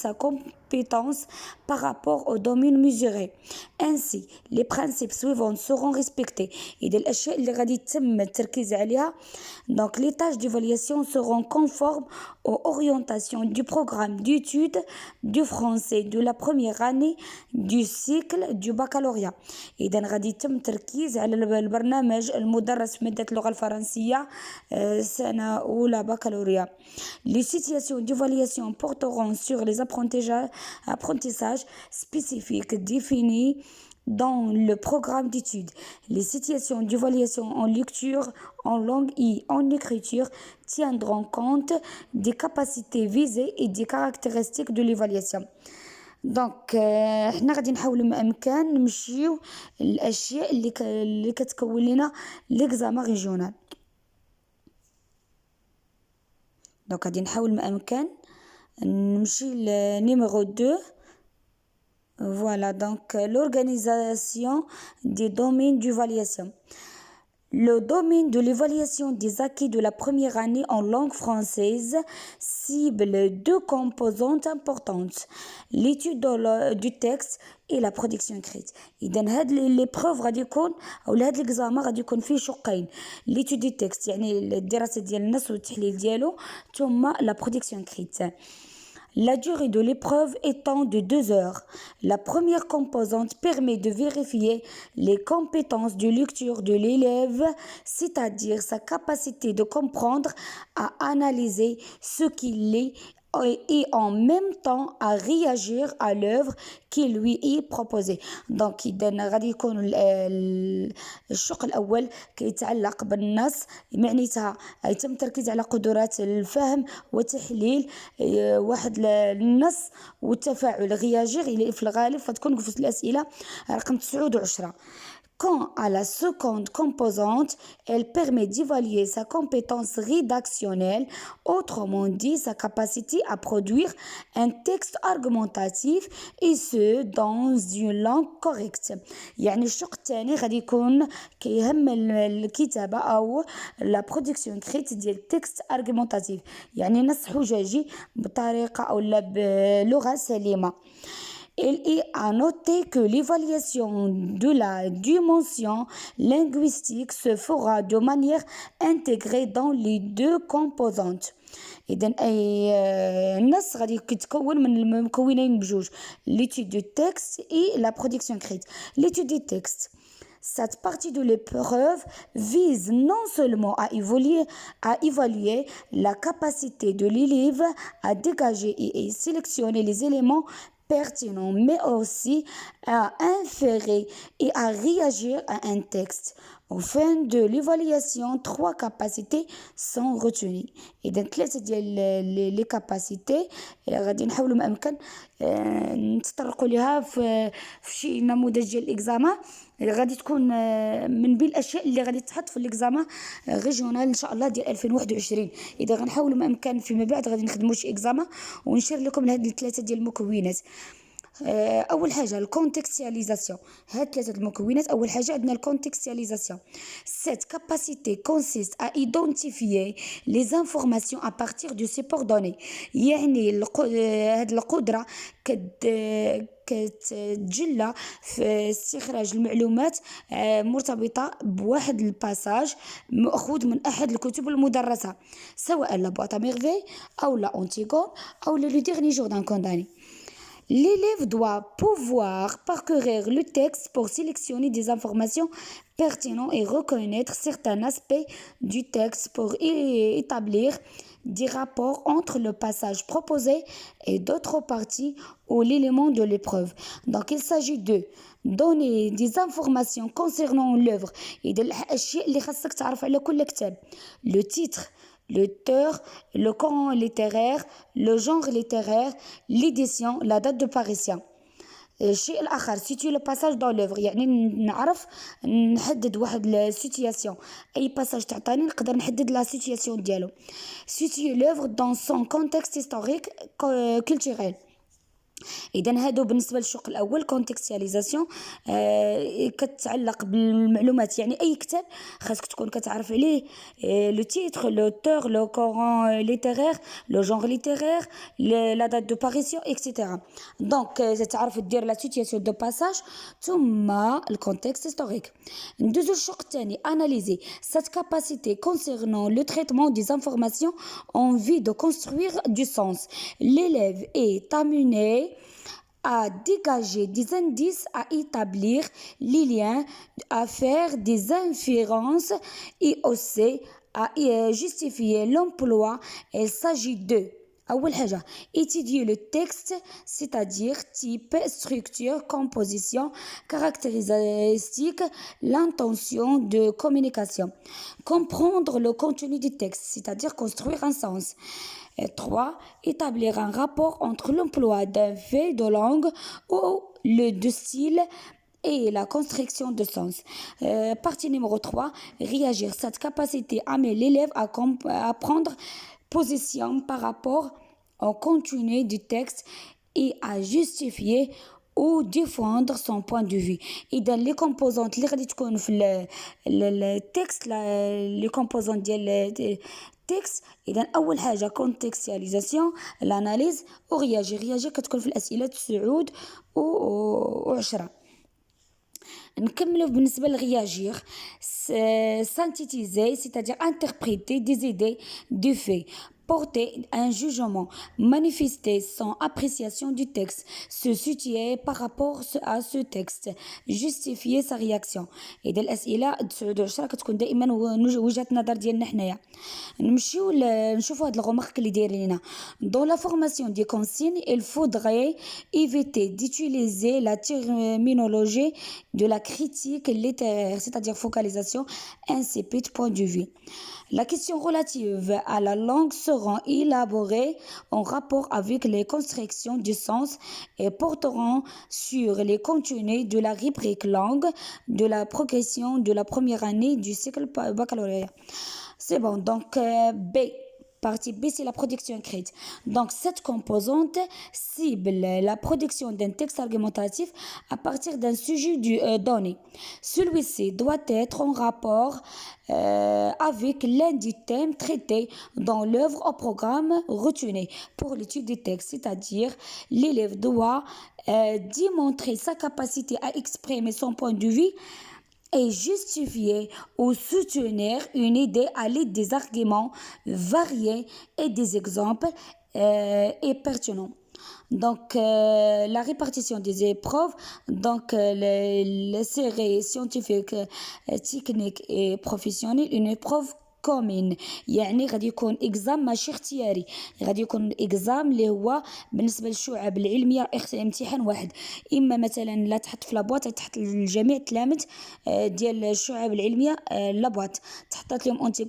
sa compétence par rapport au domaine mesuré. Ainsi, les principes suivants seront respectés. Donc, les tâches d'évaluation seront conformes aux orientations du programme d'études du français de la première année du cycle du baccalauréat. إذا غادي يتم التركيز على البرنامج المدرس في مادة اللغة الفرنسية سنة أولى baccalauréat. Les situations d'évaluation porteront sur les apprentissages spécifiques définis dans le programme d'études. Les situations d'évaluation en lecture, en langue et en écriture tiendront compte des capacités visées et des caractéristiques de l'évaluation. دونك حنا غادي نحاولوا ما امكن نمشيو الاشياء اللي كتكون لنا ليكزامان ريجيونال. دونك غادي نحاول ما امكن نمشي لنيميرو 2. Voilà, donc l'organisation des domaines d'évaluation. Le domaine de l'évaluation des acquis de la première année en langue française cible deux composantes importantes, l'étude du texte et la production écrite. إذن هاد l'épreuve غادي يكون أو هاد l'examen غادي يكون فيه شقين، l'étude du texte يعني الدراسة ديال النص والتحليل ديالو ثم la production écrite. La durée de l'épreuve étant de 2 heures. La première composante permet de vérifier les compétences de lecture de l'élève, c'est-à-dire sa capacité de comprendre, à analyser ce qu'il lit et en même temps à réagir à l'œuvre qui lui est proposée. Donc إذن غادي يكون الشق الأول كيتعلق بالنص، معناتها يتم التركيز على قدرات الفهم وتحليل واحد النص والتفاعل réagir في الغالب فتكون في الأسئلة رقم 9 و10. Quant à la seconde composante, elle permet d'évaluer sa compétence rédactionnelle, autrement dit sa capacité à produire un texte argumentatif et ce dans une langue correcte. يعني الشق الثاني غادي يكون كيهم الكتابة أو la production écrite ديال texte argumentatif، يعني نص حجاجي بطريقة أو بلغة سليمة. Il est à noter que l'évaluation de la dimension linguistique se fera de manière intégrée dans les deux composantes. إذن النص غادي يتكون من المكونين بجوج، l'étude du texte et la production écrite. L'étude du texte. Cette partie de l'épreuve vise non seulement à évaluer la capacité de l'élève à dégager et sélectionner les éléments pertinent, mais aussi à inférer et à réagir à un texte. Au fin de l'évaluation, 3 capacités sont retenues. إذا 3 ديال les capacités غادي نحاولوا ما امكن نتطرقوا لها في شي نموذج ديال الاكزامان غادي تكون من بين الاشياء اللي غادي تحط في الاكزامان ريجيونال ان شاء الله ديال 2021. اذا غنحاولوا ما امكن فيما بعد غادي نخدموا شي اكزامان ونشير لكم هاد الثلاثه ديال المكونات. اول حاجه الكونتكستياليزاسيون، هاد 3 المكونات. اول حاجه عندنا الكونتكستياليزاسيون. Cette capacité consiste à identifier les informations à partir de supports donnés. يعني هاد القدره كتجلى في استخراج المعلومات مرتبطة بواحد الباساج مأخوذ من أحد الكتب المدرسة سواء لا بواط ميرفي أو لا أنتيغون أو le dernier jour d'un condamné. L'élève doit pouvoir parcourir le texte pour sélectionner des informations pertinentes et reconnaître certains aspects du texte pour établir des rapports entre le passage proposé et d'autres parties ou l'élément de l'épreuve. Donc il s'agit de donner des informations concernant l'œuvre et de الأشياء اللي خاصك تعرف على كل كتاب. Le titre, l'auteur, le courant littéraire, le genre littéraire, l'édition, la date de parution. الشيء الآخر situer le passage dans l'œuvre، يعني نعرف نحدد واحد السيتياسيون، أي باساج تعطاني نقدر نحدد لا سيتياسيون ديالو. situer l'œuvre dans son contexte historique culturel. اذا هادو بالنسبه للشق الاول كونتكستياليزاسيون. كتعلق بالمعلومات، يعني اي كتاب خاصك تكون كتعرف عليه لو تيتر، لوتور، لو كورون ليتيرير، لو جونغ ليتيرير، لا دات دو باريسيون اكسيتيرا. دونك تعرف دير لا سيتياسيون دو باساج ثم الكونتكست هيستوريك. ندوزو الشق الثاني اناليزي cette capacité concernant le traitement des informations en vue de construire du sens. L'élève est amené à dégager des indices, à établir les liens, à faire des inférences et aussi à justifier l'emploi. Il s'agit de أول حاجة étudier le texte, c'est-à-dire type, structure, composition, caractéristiques, l'intention de communication. Comprendre le contenu du texte, c'est-à-dire construire un sens. 3. Établir un rapport entre l'emploi d'un fait de langue ou le de style et la construction de sens. Partie numéro 3. Réagir. Cette capacité amène l'élève à prendre position par rapport au contenu du texte et à justifier ou défendre son point de vue. إذا لي كومبوزونت اللي غادي تكون في التكست، لي كومبوزونت ديال التكست. إذا أول حاجة كونتكستياليزاسيون، الاناليز ورياجي كتكون في الأسئلة 9 و10. نكملو بالنسبة للرياجير. synthétiser, c'est-à-dire interpréter des idées, des faits, porter un jugement, manifester son appréciation du texte, se situer par rapport à ce texte, justifier sa réaction. إذا الأسئلة 19 كتكون دائما وجهة نظر ديالنا حنايا. نمشيو نشوفوا هاد الغومارك اللي دايرينها. Dans la formation des consignes, il faudrait éviter d'utiliser la terminologie de la critique littéraire, c'est-à-dire focalisation, incipit, point de vue. La question relative à la langue seront élaborées en rapport avec les constructions du sens et porteront sur les contenus de la rubrique langue de la progression de la première année du cycle baccalauréat. C'est bon, donc B. Partie B, c'est la production écrite. Donc, cette composante cible la production d'un texte argumentatif à partir d'un sujet donné. Celui-ci doit être en rapport avec l'un des thèmes traités dans l'œuvre au programme retenu pour l'étude du texte. C'est-à-dire, l'élève doit démontrer sa capacité à exprimer son point de vue et justifier ou soutenir une idée à l'aide des arguments variés et des exemples et pertinents. Donc, la répartition des épreuves, donc les séries scientifiques, techniques et professionnelles, une épreuve كومين، يعني غادي يكون اكزام ماشي اختياري، غادي يكون اكزام اللي هو بالنسبه للشعب العلميه امتحان واحد، اما مثلا لا تحط في لابواط تحط لجميع التلاميذ ديال الشعب العلميه لابواط تحطات لهم اونتيغون